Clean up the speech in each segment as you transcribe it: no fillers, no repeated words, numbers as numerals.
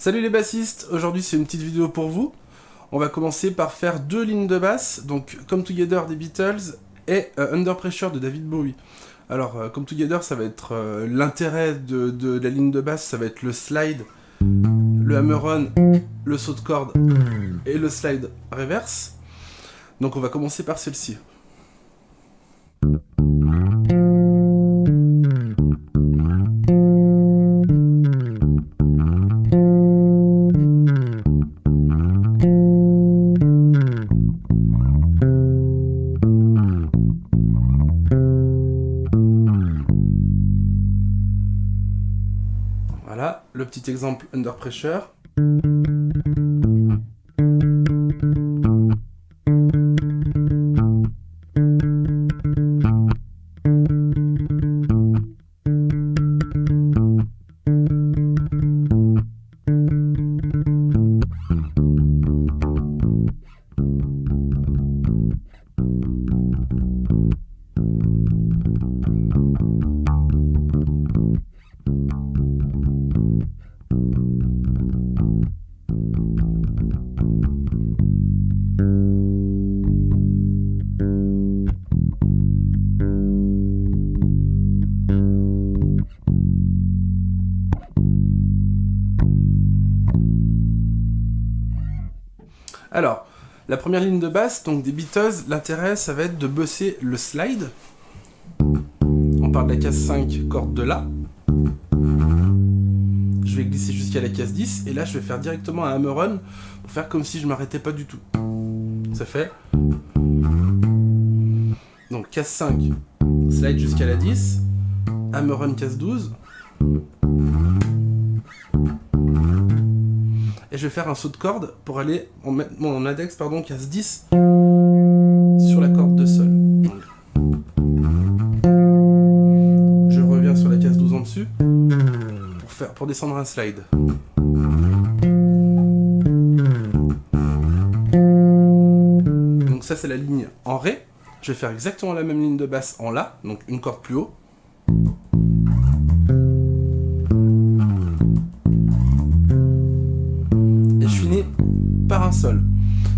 Salut les bassistes, aujourd'hui c'est une petite vidéo pour vous. On va commencer par faire deux lignes de basse, donc Come Together des Beatles et Under Pressure de David Bowie. Alors Come Together, ça va être l'intérêt de la ligne de basse, ça va être le slide, le hammer-on, le saut de corde et le slide reverse. Donc on va commencer par celle-ci. Voilà, le petit exemple Under Pressure. Alors, la première ligne de basse, donc des Beatles, l'intérêt, ça va être de bosser le slide. On part de la case 5, corde de La. Je vais glisser jusqu'à la case 10, et là, je vais faire directement un hammer-on pour faire comme si je m'arrêtais pas du tout. Ça fait... Donc, case 5, slide jusqu'à la 10, hammer-on case 12. Et je vais faire un saut de corde pour aller en mettre mon index, case 10 sur la corde de sol. Donc, je reviens sur la case 12 en dessus pour descendre un slide. Donc ça c'est la ligne en Ré. Je vais faire exactement la même ligne de basse en La, donc une corde plus haut. Par un sol.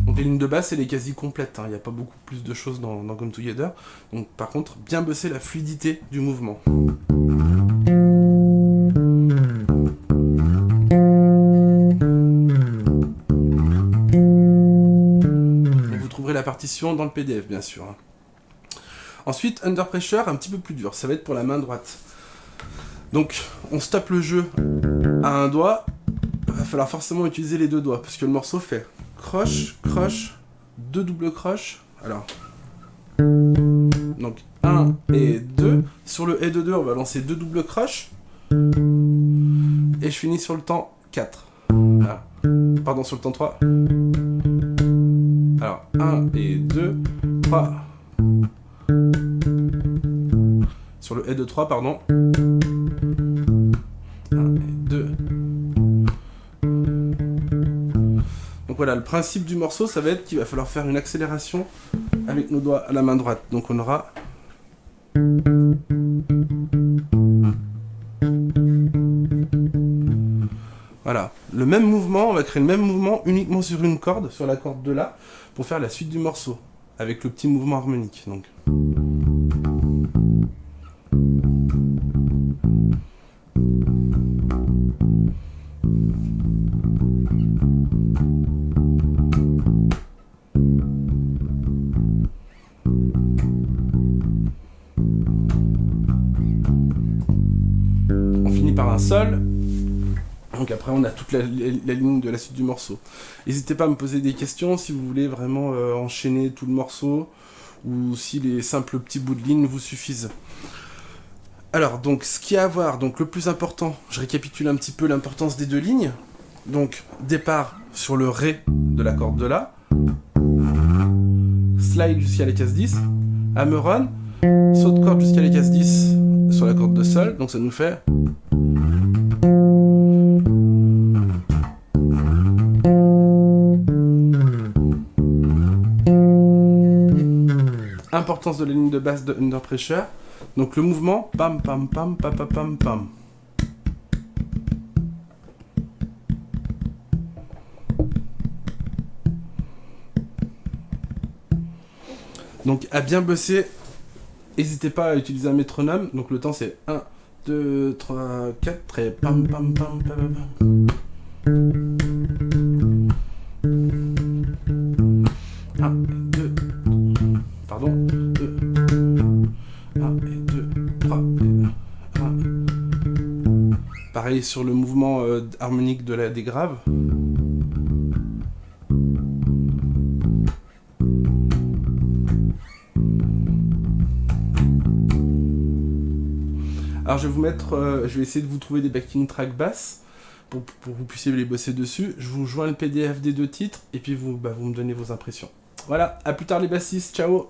Donc les lignes de basse, elle est quasi complète, il n'y a pas beaucoup plus de choses dans Come Together. Donc par contre, bien bosser la fluidité du mouvement. Donc, vous trouverez la partition dans le PDF, bien sûr. Ensuite, Under Pressure, un petit peu plus dur, ça va être pour la main droite. Donc, on stoppe le jeu à un doigt. Il va falloir forcément utiliser les deux doigts, parce que le morceau fait croche, croche, deux doubles croches. Alors, donc 1 et 2. Sur le et de 2, on va lancer deux doubles croches. Et je finis sur le temps 4. Voilà. Pardon, sur le temps 3. Alors, 1 et 2, 3. Sur le et de 3, pardon. 1 et 2. Donc voilà, le principe du morceau, ça va être qu'il va falloir faire une accélération avec nos doigts à la main droite. Donc on aura... Voilà, le même mouvement, on va créer le même mouvement uniquement sur une corde, sur la corde de La, pour faire la suite du morceau, avec le petit mouvement harmonique. Donc... par un sol. Donc après on a toute la ligne de la suite du morceau. N'hésitez pas à me poser des questions si vous voulez vraiment enchaîner tout le morceau ou si les simples petits bouts de ligne vous suffisent. Alors donc ce qu'il y a à voir, donc le plus important, je récapitule un petit peu l'importance des deux lignes. Donc départ sur le Ré de la corde de La, slide jusqu'à la case 10, hammer-on, saut de corde jusqu'à la case 10 sur la corde de Sol, donc ça nous fait... Importance de la ligne de basse de Under Pressure. Donc le mouvement, pam pam pam pam pam pam pam. Donc à bien bosser, n'hésitez pas à utiliser un métronome. Donc le temps c'est 1, 2, 3, 4 et pam pam pam pam pam. 1 et 2, pardon, 2, 1 et 2, 3 et 1. Pareil sur le mouvement harmonique des graves. Alors je vais vous mettre, je vais essayer de vous trouver des backing tracks basses pour que vous puissiez les bosser dessus. Je vous joins le PDF des 2 titres et puis vous me donnez vos impressions. Voilà, à plus tard les bassistes, ciao.